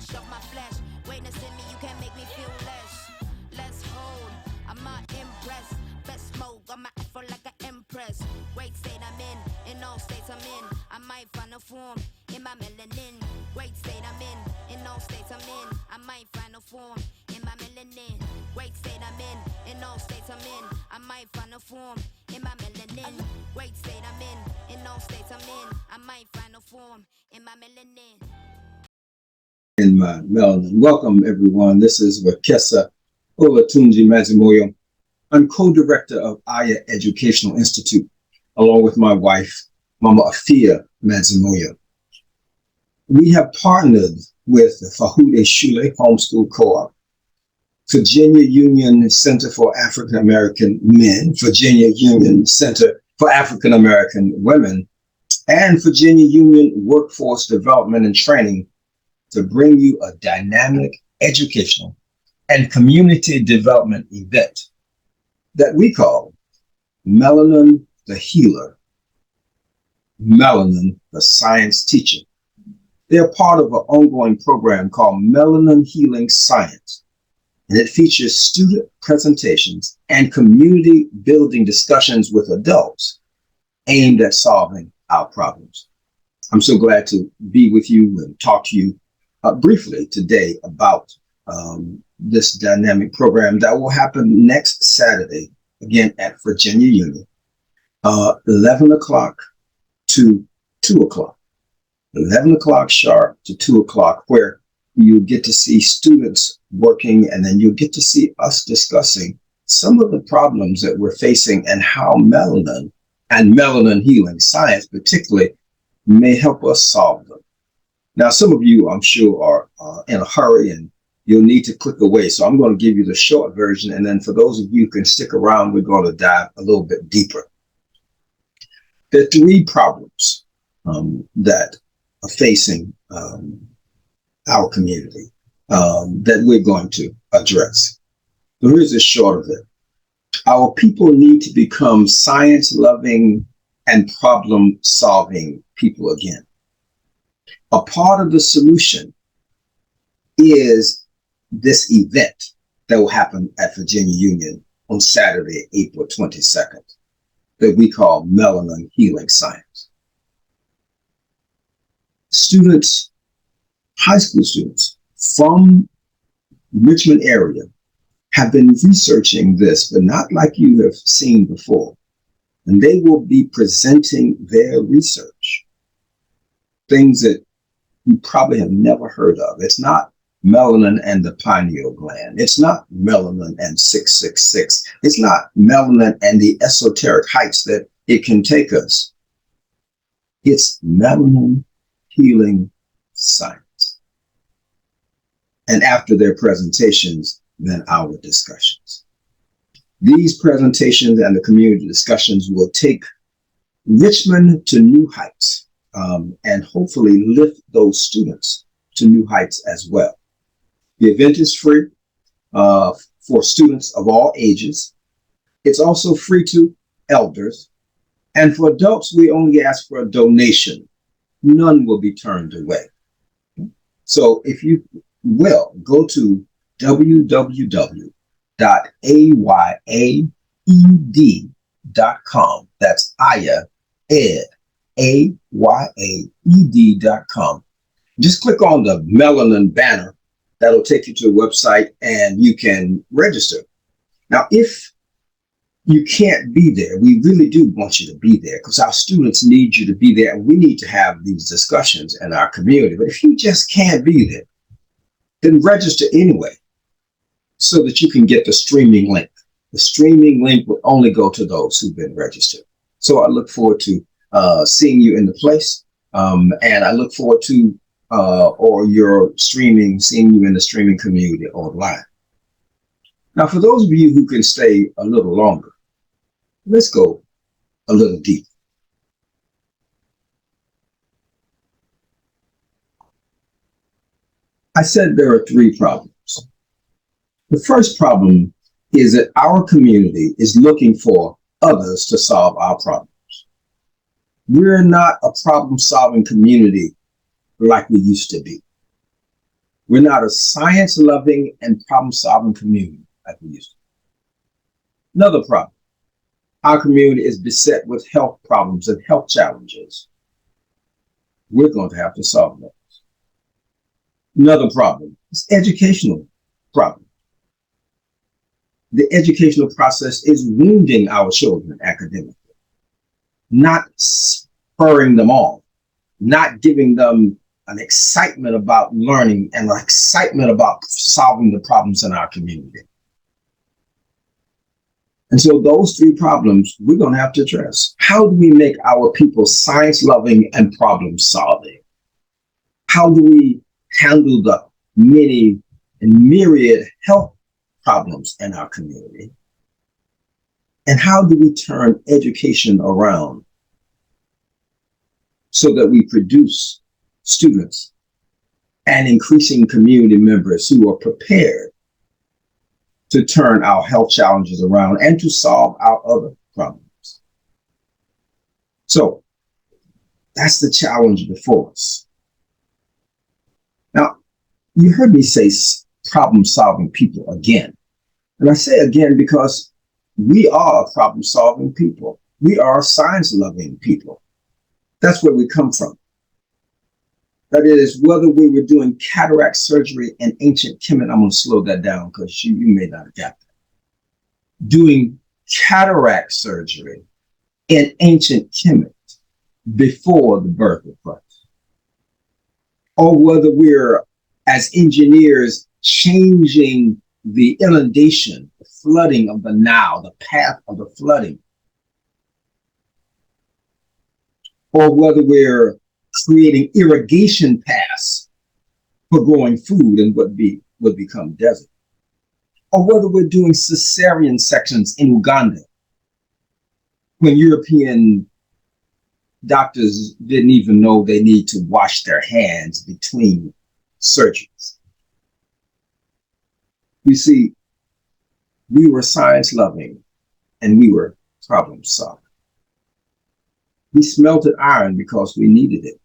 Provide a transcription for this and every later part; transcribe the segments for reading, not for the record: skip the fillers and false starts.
flesh of my flesh. Greatness in me, you can't make me feel less. Let's hold, I'm not impressed. Best smoke, I'm afro like an empress. Great state I'm in all states I'm in. I might find a form in my melanin. Great state I'm in all states I'm in. I might find a form in my melanin. Great state I'm in all states I'm in. I might find a form in my melanin. Great state I'm in all states I'm in. I might find a form in my melanin. In my melanin. Welcome, everyone. This is Wakesa Olatunji Mazimoyo. I'm co-director of Aya Educational Institute, along with my wife, Mama Afia Mazimoyo. We have partnered with the Fahude Shule Homeschool Co-op, Virginia Union Center for African American Men, Virginia Union Center for African American Women, and Virginia Union Workforce Development and Training to bring you a dynamic educational and community development event that we call Melanin the Healer, Melanin the Science Teacher. They're part of an ongoing program called Melanin Healing Science, and it features student presentations and community building discussions with adults aimed at solving our problems. I'm so glad to be with you and talk to you briefly today about this dynamic program that will happen next Saturday, again at Virginia Union, 11 o'clock to 2 o'clock. 11 o'clock sharp to 2 o'clock, where you get to see students working, and then you'll get to see us discussing some of the problems that we're facing and how melanin and melanin healing science particularly may help us solve them. Now, some of you, I'm sure, are in a hurry and you'll need to click away. So I'm going to give you the short version. And then for those of you who can stick around, we're going to dive a little bit deeper. There are three problems that are facing our community that we're going to address. So here's the short of it. Our people need to become science-loving and problem-solving people again. A part of the solution is this event that will happen at Virginia Union on Saturday, April 22nd, that we call Melanin Healing Science. Students, high school students from Richmond area have been researching this, but not like you have seen before. And they will be presenting their research, things that you probably have never heard of. It's not melanin and the pineal gland. It's not melanin and 666. It's not melanin and the esoteric heights that it can take us. It's melanin healing science. And after their presentations, then our discussions. These presentations and the community discussions will take Richmond to new heights. And hopefully lift those students to new heights as well. The event is free for students of all ages. It's also free to elders. And for adults, we only ask for a donation. None will be turned away. So if you will, go to www.ayaed.com. That's Aya Ed. AYAED.com. Just click on the melanin banner. That'll take you to the website and you can register. Now, if you can't be there, we really do want you to be there because our students need you to be there and we need to have these discussions in our community. But if you just can't be there, then register anyway so that you can get the streaming link. The streaming link will only go to those who've been registered. So I look forward to seeing you in the place. And I look forward to, seeing you in the streaming community online. Now, for those of you who can stay a little longer, let's go a little deeper. I said there are three problems. The first problem is that our community is looking for others to solve our problems. We're not a problem-solving community like we used to be. We're not a science-loving and problem-solving community like we used to. Another problem. Our community is beset with health problems and health challenges. We're going to have to solve those. Another problem is educational problem. The educational process is wounding our children academically, not spurring them on, not giving them an excitement about learning and an excitement about solving the problems in our community. And so those three problems we're going to have to address. How do we make our people science-loving and problem-solving? How do we handle the many and myriad health problems in our community? And how do we turn education around so that we produce students and increasing community members who are prepared to turn our health challenges around and to solve our other problems? So that's the challenge before us. Now, you heard me say problem-solving people again. And I say again because we are problem-solving people. We are science-loving people. That's where we come from. That is, whether we were doing cataract surgery in ancient Kemet, I'm going to slow that down because you may not have got that. Doing cataract surgery in ancient Kemet before the birth of Christ. Or whether we're, as engineers, changing the inundation, the flooding of the Nile, the path of the flooding. Or whether we're creating irrigation paths for growing food in what would become desert. Or whether we're doing cesarean sections in Uganda when European doctors didn't even know they need to wash their hands between surgeries. You see, we were science-loving and we were problem-solving. We smelted iron because we needed it.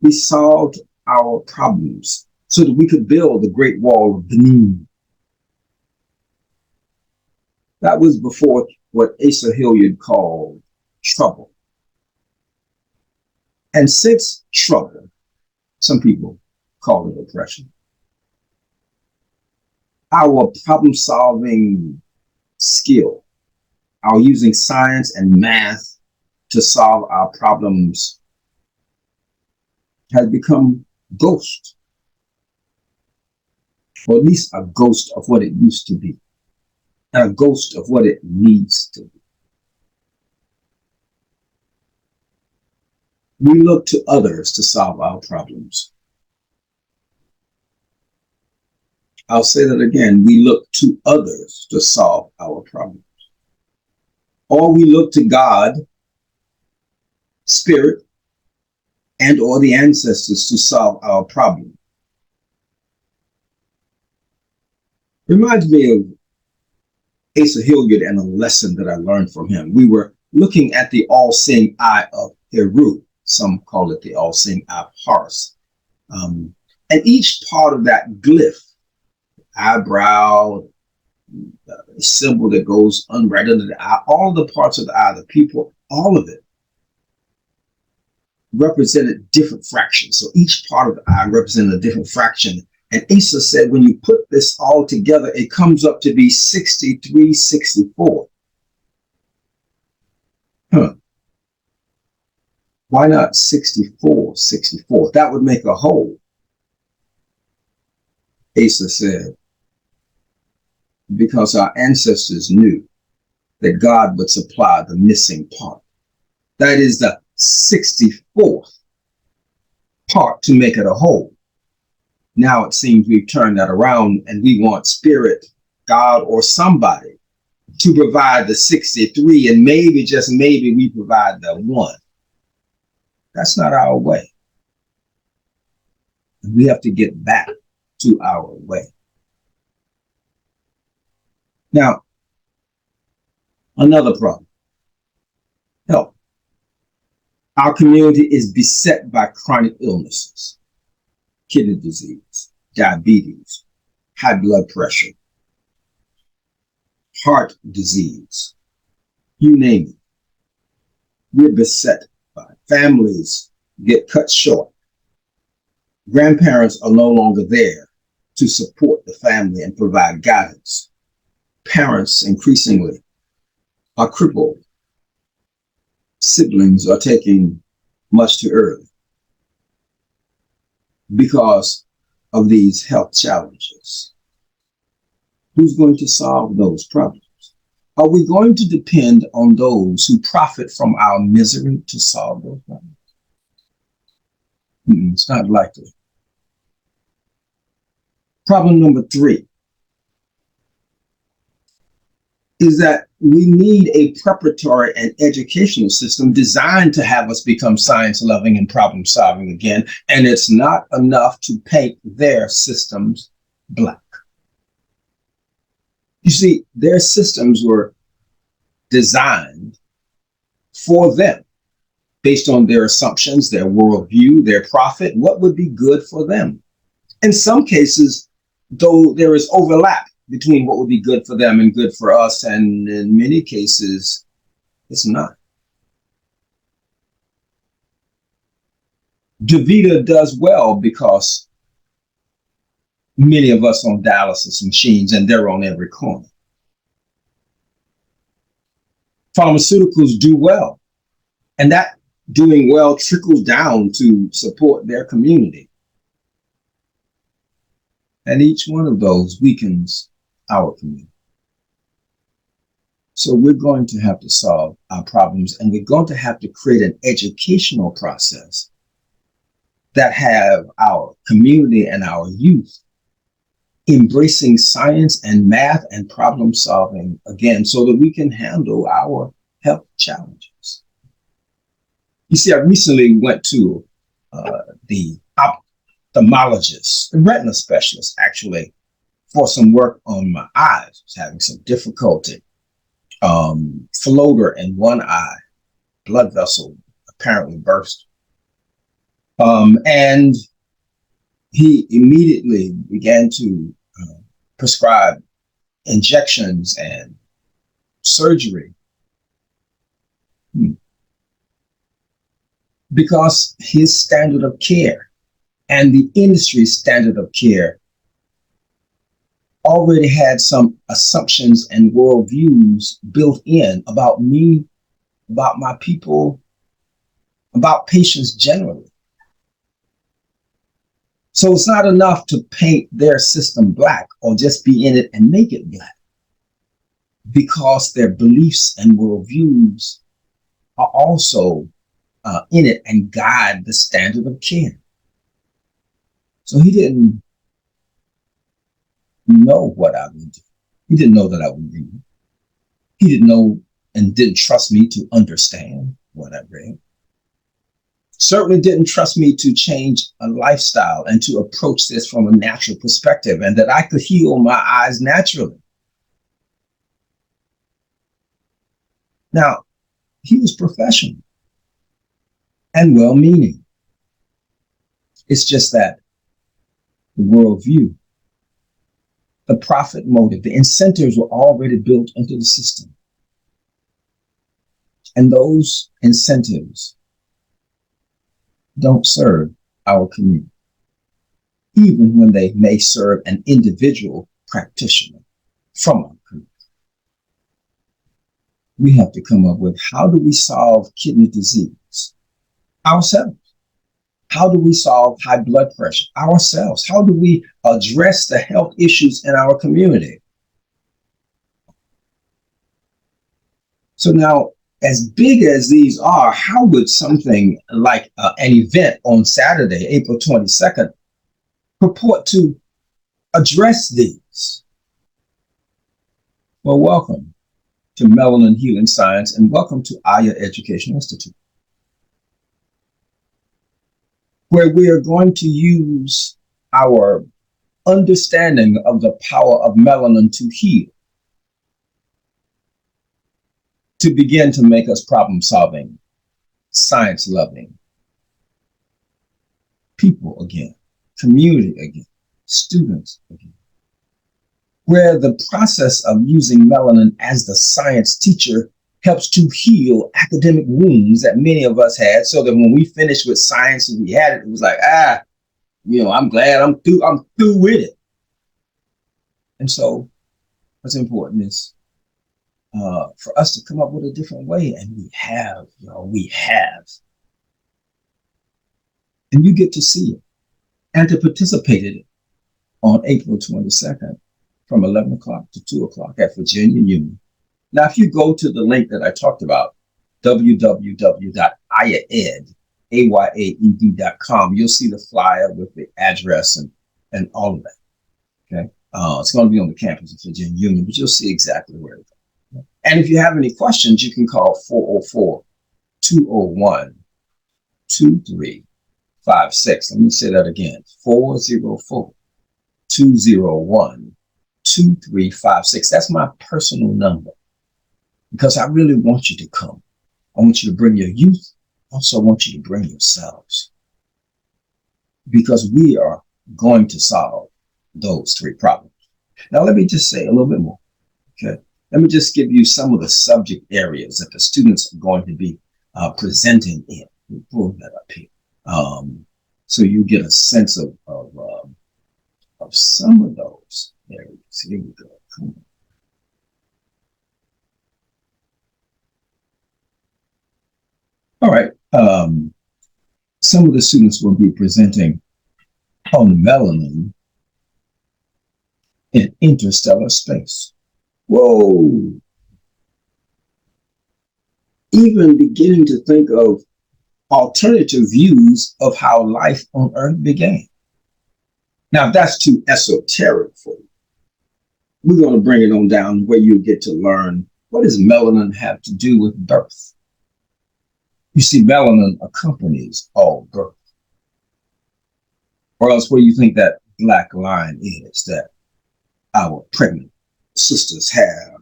We solved our problems so that we could build the Great Wall of Benin. That was before what Asa Hilliard called trouble. And since trouble, some people call it oppression, our problem-solving skill, our using science and math to solve our problems has become ghost, or at least a ghost of what it used to be, and a ghost of what it needs to be. We look to others to solve our problems. I'll say that again. We look to others to solve our problems. Or we look to God, Spirit, and or the ancestors to solve our problem. Reminds me of Asa Hilliard and a lesson that I learned from him. We were looking at the all-seeing eye of Heru. Some call it the all-seeing eye of Horus. And each part of that glyph, eyebrow, the symbol that goes right under the eye, all the parts of the eye, the pupil, all of it represented different fractions. So each part of the eye represented a different fraction. And Asa said, when you put this all together, it comes up to be 6364. Why not 64? That would make a whole. Asa said, because our ancestors knew that God would supply the missing part. That is the 64th part to make it a whole. Now it seems we've turned that around and we want Spirit, God, or somebody to provide the 63, and maybe, just maybe, we provide the 1. That's not our way. We have to get back to our way. Now, another problem, health. Our community is beset by chronic illnesses, kidney disease, diabetes, high blood pressure, heart disease, you name it. We're beset by families get cut short. Grandparents are no longer there to support the family and provide guidance. Parents increasingly are crippled. Siblings are taking much too early because of these health challenges. Who's going to solve those problems? Are we going to depend on those who profit from our misery to solve those problems? It's not likely. Problem number 3 is that we need a preparatory and educational system designed to have us become science loving and problem solving again. And it's not enough to paint their systems black. You see, their systems were designed for them based on their assumptions, their worldview, their profit, what would be good for them. In some cases, though, there is overlap between what would be good for them and good for us, and in many cases, it's not. DaVita does well because many of us on dialysis machines, and they're on every corner. Pharmaceuticals do well, and that doing well trickles down to support their community. And each one of those weakens our community. So we're going to have to solve our problems, and we're going to have to create an educational process that have our community and our youth embracing science and math and problem solving again, so that we can handle our health challenges. You see, I recently went to the ophthalmologist, the retina specialist, actually, for some work on my eyes. I was having some difficulty. Floater in one eye, blood vessel apparently burst. And he immediately began to prescribe injections and surgery because his standard of care and the industry's standard of care already had some assumptions and worldviews built in about me, about my people, about patients generally. So it's not enough to paint their system black or just be in it and make it black, because their beliefs and worldviews are also in it and guide the standard of care. So he didn't know what I would do. He didn't know that I would read. He didn't know and didn't trust me to understand what I read. Certainly didn't trust me to change a lifestyle and to approach this from a natural perspective, and that I could heal my eyes naturally. Now, he was professional and well-meaning. It's just that the worldview, the profit motive, the incentives were already built into the system. And those incentives don't serve our community, even when they may serve an individual practitioner from our community. We have to come up with, how do we solve kidney disease ourselves? How do we solve high blood pressure ourselves? How do we address the health issues in our community? So now, as big as these are, how would something like an event on Saturday, April 22nd, purport to address these? Well, welcome to Melanin Healing Science, and welcome to Aya Education Institute, where we are going to use our understanding of the power of melanin to heal, to begin to make us problem-solving, science-loving people again, community again. students again, where the process of using melanin as the science teacher helps to heal academic wounds that many of us had, so that when we finished with science and we had it, it was like, I'm glad I'm through with it. And so what's important is for us to come up with a different way, and we have. And you get to see it and to participate in it on April 22nd from 11 o'clock to 2 o'clock at Virginia Union. Now, if you go to the link that I talked about, www.ayaed.com, you'll see the flyer with the address and all of that. Okay. It's going to be on the campus of Virginia Union, but you'll see exactly where it is. And if you have any questions, you can call 404-201-2356. Let me say that again, 404-201-2356. That's my personal number, because I really want you to come. I want you to bring your youth. I also want you to bring yourselves, because we are going to solve those three problems. Now, let me just say a little bit more. Okay. Let me just give you some of the subject areas that the students are going to be presenting in. We'll pull that up here. So you get a sense of some of those areas. Here we go. Come on. All right. Some of the students will be presenting on melanin in interstellar space. Whoa. Even beginning to think of alternative views of how life on Earth began. Now, if that's too esoteric for you, we're going to bring it on down where you get to learn, what does melanin have to do with birth? You see, melanin accompanies all birth. Or else, where you think that black line is that our pregnant sisters have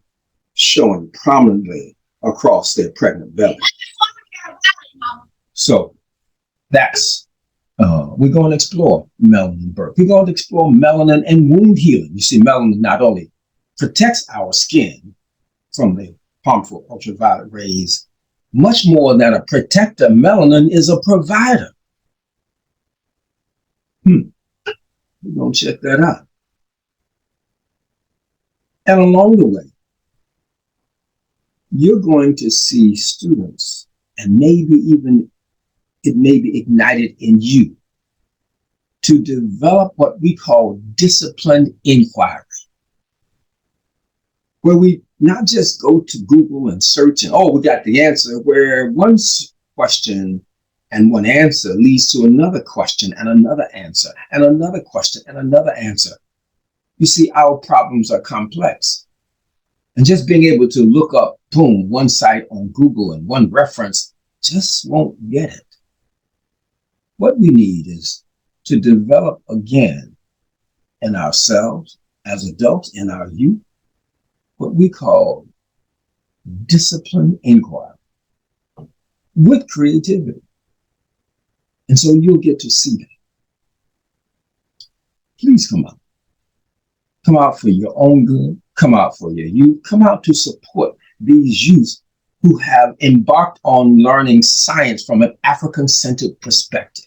showing prominently across their pregnant belly. So that's, we're going to explore melanin birth. We're going to explore melanin and wound healing. You see, melanin not only protects our skin from the harmful ultraviolet rays, much more than a protector, melanin is a provider. We're going to check that out. And along the way, you're going to see students, and maybe even it may be ignited in you, to develop what we call disciplined inquiry, where we not just go to Google and search and, we got the answer, where one question and one answer leads to another question and another answer and another question and another answer. You see, our problems are complex. And just being able to look up, boom, one site on Google and one reference just won't get it. What we need is to develop again in ourselves as adults, in our youth, what we call disciplined inquiry with creativity. And so you'll get to see that. Please come out. Come out for your own good. Come out for your youth. Come out to support these youth who have embarked on learning science from an African-centered perspective.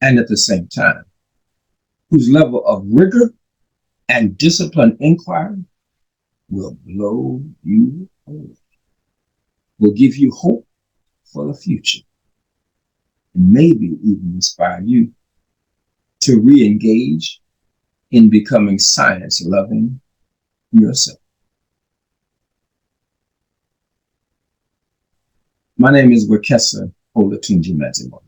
And at the same time, whose level of rigor and disciplined inquiry will blow you away, will give you hope for the future, and maybe even inspire you to re-engage in becoming science-loving yourself. My name is Wekesa Olatunji Mbongi.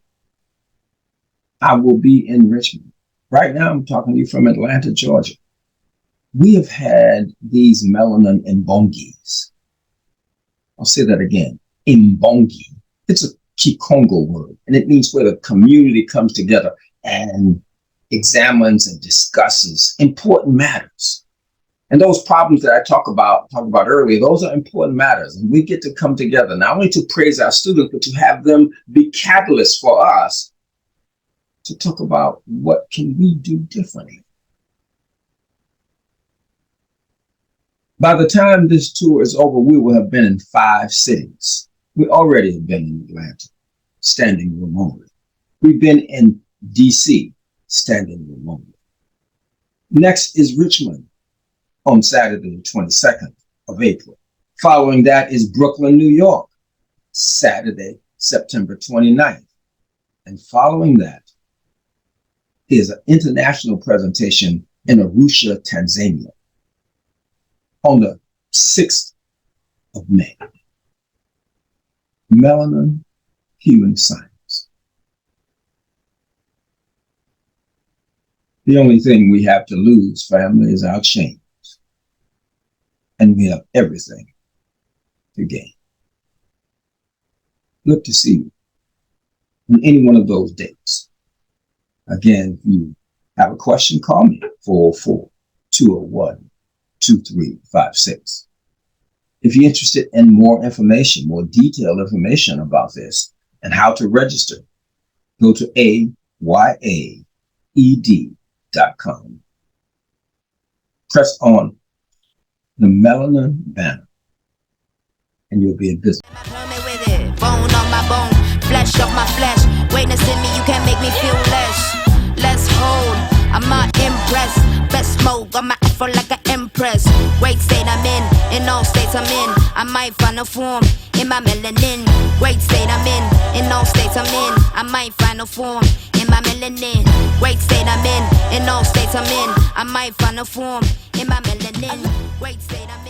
I will be in Richmond. Right now, I'm talking to you from Atlanta, Georgia. We have had these melanin Mbongis. I'll say that again, Mbongi. It's a Kikongo word, and it means where the community comes together and examines and discusses important matters. And those problems that I talked about earlier, those are important matters. And we get to come together, not only to praise our students, but to have them be catalysts for us to talk about what can we do differently. By the time this tour is over, we will have been in 5 cities. We already have been in Atlanta, standing room only. We've been in DC, standing room only. Next is Richmond on Saturday, the 22nd of April. Following that is Brooklyn, New York, Saturday, September 29th. And following that is an international presentation in Arusha, Tanzania, on the 6th of May. Melanin Healing Science. The only thing we have to lose, family, is our chains. And we have everything to gain. Look to see you on any one of those dates. Again, if you have a question, call me, 404-201-2356. If you're interested in more information, more detailed information about this and how to register, go to ayaed.com. Press on the Melanin banner and you'll be in business. Bone on my bone, flesh off my flesh. Witness in me, you can't make me feel less whole. I'm not impressed. Best smoke, I'm afro like an empress. Great state I'm in all states I'm in. I might find a form in my melanin. Great state I'm in all states I'm in. I might find a form in my melanin. Great state I'm in all states I'm in. I might find a form in my melanin. Great state I'm in.